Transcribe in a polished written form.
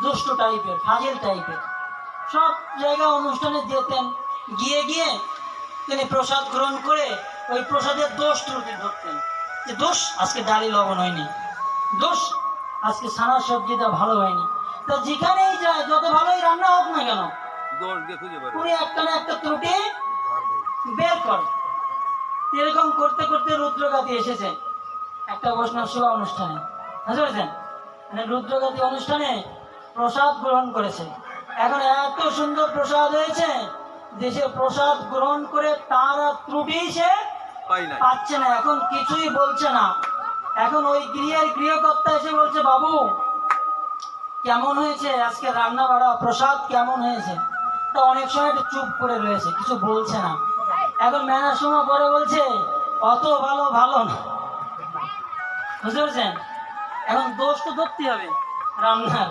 দুষ্ট টাইপের, ফাজিল টাইপের। সব জায়গায় অনুষ্ঠানে যেতেন, গিয়ে গিয়ে তিনি প্রসাদ গ্রহণ করে ওই প্রসাদের দোষ ত্রুটি ধরতেন, যে দোষ আজকে ডালি লবণ হয়নি, দোষ আজকে ছানা সবজিটা ভালো হয়নি। তা যেখানেই যায়, যত ভালোই রান্না হোক না কেন, উনি একটা না একটা ত্রুটি বের করে। এরকম করতে করতে রুদ্রগাতি এসেছে একটা বৈষ্ণব সেবা অনুষ্ঠানে, বুঝতে পেরেছেন? মানে রুদ্রগাতি অনুষ্ঠানে প্রসাদ গ্রহণ করেছে। এখন এত সুন্দর প্রসাদ হয়েছে, দেশে প্রসাদ গ্রহণ করে তার ত্রুটি সে পাচ্ছে না, এখন কিছুই বলছে না। এখন ওই গৃহকর্তা এসে বলছে, বাবু কেমন হয়েছে আজকে রান্না বাড়া, প্রসাদ কেমন হয়েছে? তা অনেক সময় একটু চুপ করে রয়েছে, কিছু বলছে না। এখন মেলার সময় পরে বলছে, অত ভালো ভালো না, বুঝতে পারছেন? এখন দোষ তো ধরতে হবে রান্নার।